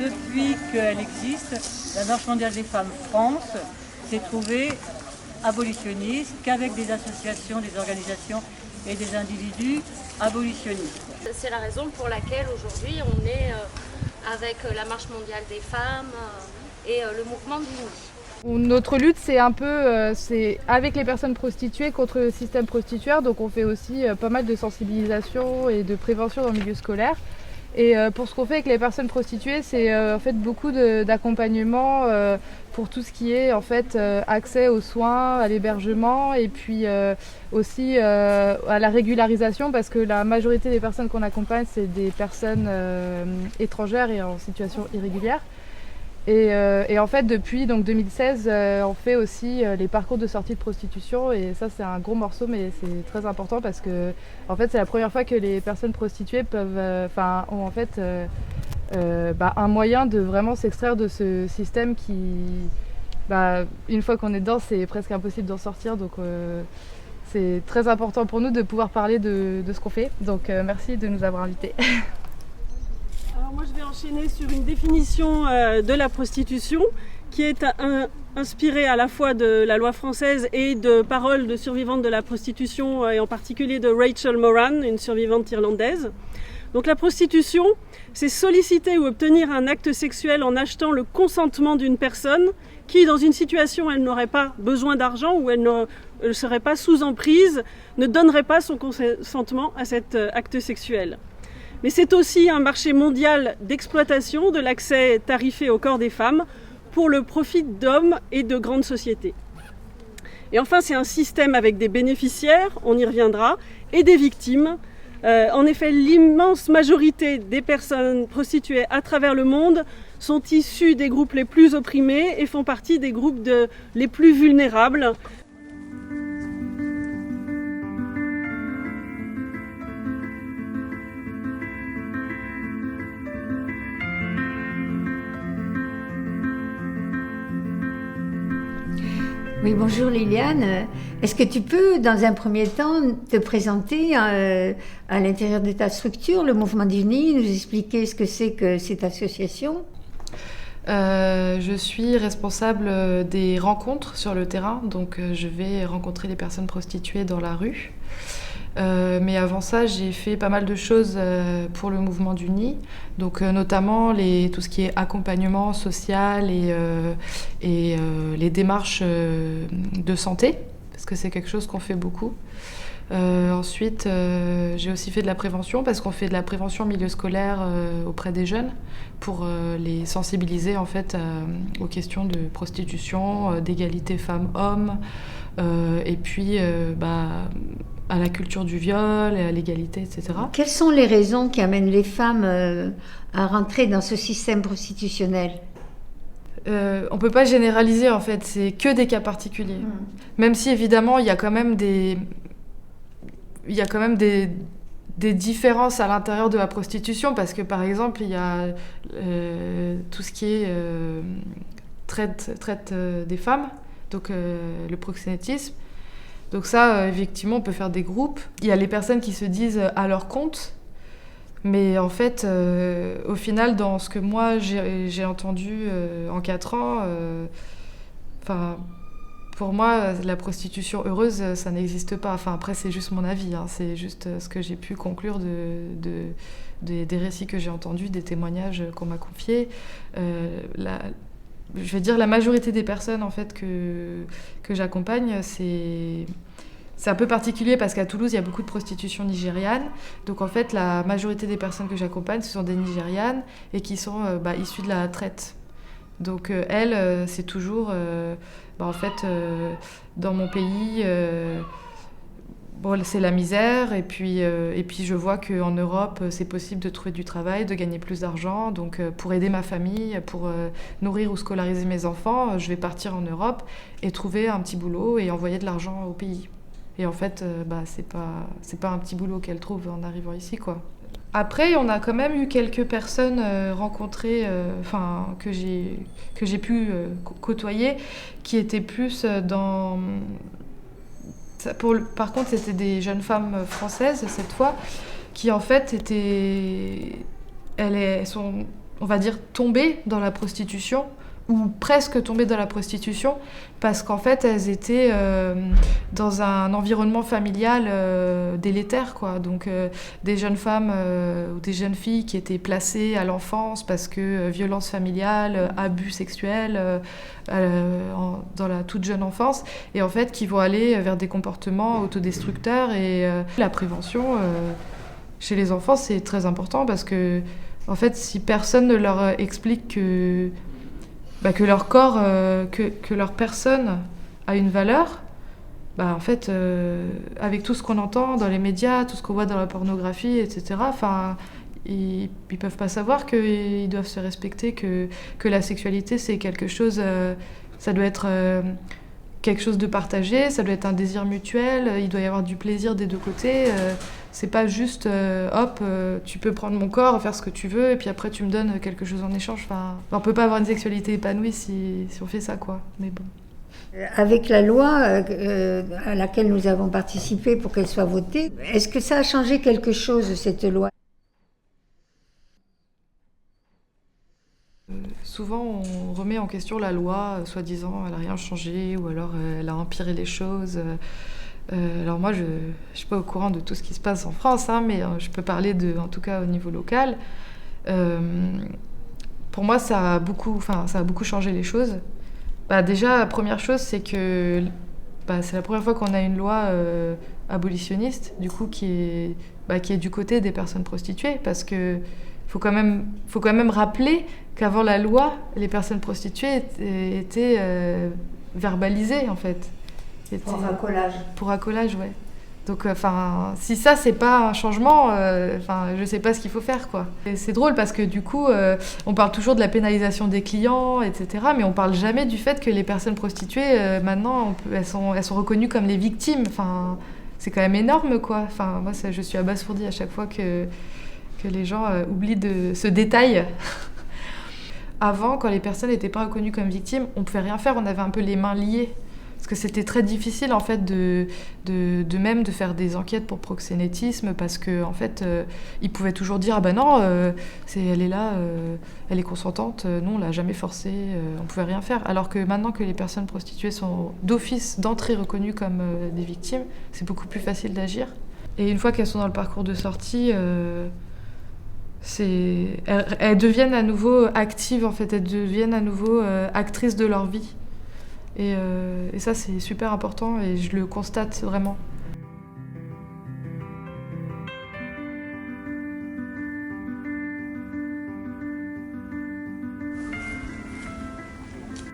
depuis qu'elle existe, la Marche mondiale des femmes France s'est trouvée abolitionniste qu'avec des associations, des organisations et des individus abolitionnistes. C'est la raison pour laquelle aujourd'hui on est avec la Marche mondiale des femmes et le mouvement d'Uni. Notre lutte, c'est un peu c'est avec les personnes prostituées contre le système prostitueur. Donc on fait aussi pas mal de sensibilisation et de prévention dans le milieu scolaire. Et pour ce qu'on fait avec les personnes prostituées, c'est en fait beaucoup d'accompagnement pour tout ce qui est en fait accès aux soins, à l'hébergement et puis aussi à la régularisation, parce que la majorité des personnes qu'on accompagne, c'est des personnes étrangères et en situation irrégulière. Et en fait, depuis donc 2016, on fait aussi les parcours de sortie de prostitution. Et ça, c'est un gros morceau, mais c'est très important parce que en fait, c'est la première fois que les personnes prostituées ont en fait un moyen de vraiment s'extraire de ce système qui, une fois qu'on est dedans, c'est presque impossible d'en sortir. Donc c'est très important pour nous de pouvoir parler de ce qu'on fait. Donc merci de nous avoir invités. Alors moi je vais enchaîner sur une définition de la prostitution qui est inspirée à la fois de la loi française et de paroles de survivantes de la prostitution et en particulier de Rachel Moran, une survivante irlandaise. Donc la prostitution, c'est solliciter ou obtenir un acte sexuel en achetant le consentement d'une personne qui, dans une situation où elle n'aurait pas besoin d'argent ou elle ne serait pas sous emprise, ne donnerait pas son consentement à cet acte sexuel. Mais c'est aussi un marché mondial d'exploitation de l'accès tarifé au corps des femmes pour le profit d'hommes et de grandes sociétés. Et enfin, c'est un système avec des bénéficiaires, on y reviendra, et des victimes. En effet, l'immense majorité des personnes prostituées à travers le monde sont issues des groupes les plus opprimés et font partie des groupes les plus vulnérables. Oui, bonjour Liliane. Est-ce que tu peux, dans un premier temps, te présenter à l'intérieur de ta structure, le Mouvement d'Uni, nous expliquer ce que c'est que cette association ? Je suis responsable des rencontres sur le terrain, donc je vais rencontrer les personnes prostituées dans la rue. Mais avant ça, j'ai fait pas mal de choses pour le mouvement d'Uni, donc notamment tout ce qui est accompagnement social et les démarches de santé, parce que c'est quelque chose qu'on fait beaucoup. Ensuite, j'ai aussi fait de la prévention, parce qu'on fait de la prévention en milieu scolaire auprès des jeunes pour les sensibiliser en fait aux questions de prostitution, d'égalité femmes-hommes, et puis à la culture du viol et à l'égalité, etc. Quelles sont les raisons qui amènent les femmes à rentrer dans ce système prostitutionnel ? On ne peut pas généraliser en fait, c'est que des cas particuliers. Même si évidemment il y a quand même des différences à l'intérieur de la prostitution, parce que par exemple il y a tout ce qui est traite des femmes, donc le proxénétisme. Donc ça, effectivement, on peut faire des groupes. Il y a les personnes qui se disent à leur compte, mais en fait, au final, dans ce que moi j'ai entendu en 4 ans, pour moi, la prostitution heureuse, ça n'existe pas. Enfin, après, c'est juste mon avis, hein. C'est juste ce que j'ai pu conclure des récits que j'ai entendus, des témoignages qu'on m'a confiés. Je vais dire la majorité des personnes en fait que j'accompagne, c'est un peu particulier parce qu'à Toulouse il y a beaucoup de prostitution nigériane, donc en fait la majorité des personnes que j'accompagne ce sont des Nigérianes et qui sont issues de la traite. Donc elles c'est toujours en fait dans mon pays c'est la misère, et puis je vois qu'en Europe, c'est possible de trouver du travail, de gagner plus d'argent. Donc pour aider ma famille, pour nourrir ou scolariser mes enfants, je vais partir en Europe et trouver un petit boulot et envoyer de l'argent au pays. Et en fait, c'est pas un petit boulot qu'elles trouvent en arrivant ici, quoi. Après, on a quand même eu quelques personnes rencontrées, que j'ai pu côtoyer, qui étaient plus dans... Par contre, c'était des jeunes femmes françaises, cette fois, qui en fait elles sont on va dire, tombées dans la prostitution, ou presque tombées dans la prostitution, parce qu'en fait, elles étaient dans un environnement familial délétère, quoi. Donc, des jeunes femmes ou des jeunes filles qui étaient placées à l'enfance parce que violence familiale, abus sexuels dans la toute jeune enfance, et en fait, qui vont aller vers des comportements autodestructeurs. Et la prévention chez les enfants, c'est très important, parce que, en fait, si personne ne leur explique que leur corps, que leur personne a une valeur, en fait, avec tout ce qu'on entend dans les médias, tout ce qu'on voit dans la pornographie, etc., ils peuvent pas savoir qu'ils doivent se respecter, que la sexualité, c'est quelque chose, ça doit être quelque chose de partagé, ça doit être un désir mutuel, il doit y avoir du plaisir des deux côtés. C'est pas juste tu peux prendre mon corps, faire ce que tu veux, et puis après tu me donnes quelque chose en échange. On peut pas avoir une sexualité épanouie si on fait ça, quoi. Mais bon. Avec la loi à laquelle nous avons participé pour qu'elle soit votée, est-ce que ça a changé quelque chose, cette loi ? Souvent, on remet en question la loi, soi-disant, elle n'a rien changé, ou alors elle a empiré les choses. Alors moi, je ne suis pas au courant de tout ce qui se passe en France, mais je peux parler en tout cas au niveau local. Pour moi, ça a beaucoup changé les choses. Déjà, la première chose, c'est que c'est la première fois qu'on a une loi abolitionniste, du coup, qui est du côté des personnes prostituées, parce que faut quand même rappeler qu'avant la loi, les personnes prostituées étaient verbalisées, en fait. Pour racolage. Pour racolage, ouais. Donc, si ça, c'est pas un changement, je sais pas ce qu'il faut faire, quoi. Et c'est drôle parce que, du coup, on parle toujours de la pénalisation des clients, etc., mais on parle jamais du fait que les personnes prostituées, maintenant, elles sont reconnues comme les victimes. C'est quand même énorme, quoi. Moi, je suis abasourdie à chaque fois que les gens oublient de ce détail. Avant, quand les personnes n'étaient pas reconnues comme victimes, on pouvait rien faire, on avait un peu les mains liées. Parce que c'était très difficile, en fait, de faire des enquêtes pour proxénétisme, parce que, en fait, ils pouvaient toujours dire « Ah ben non, elle est là, elle est consentante, non, on l'a jamais forcée, on pouvait rien faire. » Alors que maintenant que les personnes prostituées sont d'office, d'entrée reconnues comme des victimes, c'est beaucoup plus facile d'agir. Et une fois qu'elles sont dans le parcours de sortie, elles deviennent à nouveau actives, en fait, elles deviennent à nouveau actrices de leur vie. Et ça, c'est super important et je le constate vraiment.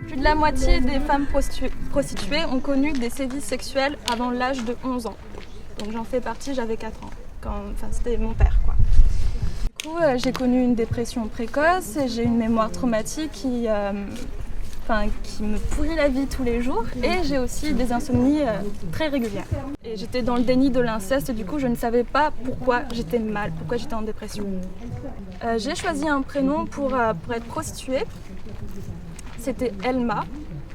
Plus de la moitié des femmes prostituées ont connu des sévices sexuels avant l'âge de 11 ans. Donc j'en fais partie, j'avais 4 ans. C'était mon père, quoi. Du coup, j'ai connu une dépression précoce et j'ai une mémoire traumatique qui me pourrit la vie tous les jours, et j'ai aussi des insomnies très régulières. Et j'étais dans le déni de l'inceste et du coup je ne savais pas pourquoi j'étais mal, pourquoi j'étais en dépression. J'ai choisi un prénom pour être prostituée, c'était Elma,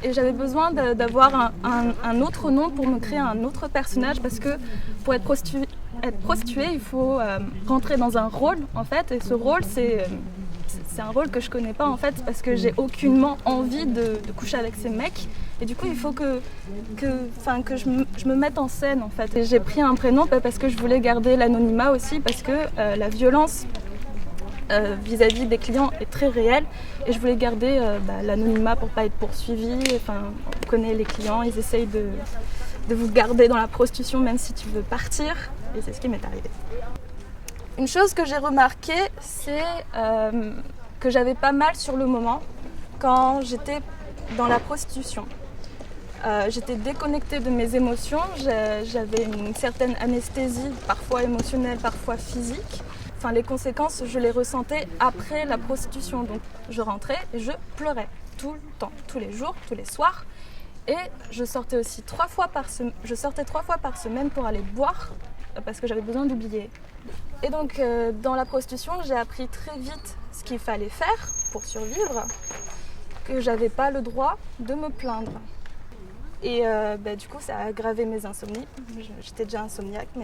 et j'avais besoin d'avoir un autre nom pour me créer un autre personnage, parce que pour être prostituée, il faut rentrer dans un rôle, en fait, et ce rôle c'est un rôle que je connais pas, en fait, parce que j'ai aucunement envie de coucher avec ces mecs, et du coup il faut que je me mette en scène, en fait. Et j'ai pris un prénom parce que je voulais garder l'anonymat aussi, parce que la violence vis-à-vis des clients est très réelle, et je voulais garder l'anonymat pour pas être poursuivie. On connaît les clients, ils essayent de vous garder dans la prostitution même si tu veux partir, et c'est ce qui m'est arrivé. Une chose que j'ai remarquée, c'est que j'avais pas mal sur le moment quand j'étais dans la prostitution. J'étais déconnectée de mes émotions, j'avais une certaine anesthésie, parfois émotionnelle, parfois physique. Les conséquences, je les ressentais après la prostitution. Donc je rentrais et je pleurais tout le temps, tous les jours, tous les soirs. Et je sortais aussi 3 fois par semaine pour aller boire, parce que j'avais besoin d'oublier. Et donc dans la prostitution, j'ai appris très vite ce qu'il fallait faire pour survivre, que j'avais pas le droit de me plaindre. Et du coup, ça a aggravé mes insomnies. J'étais déjà insomniaque, mais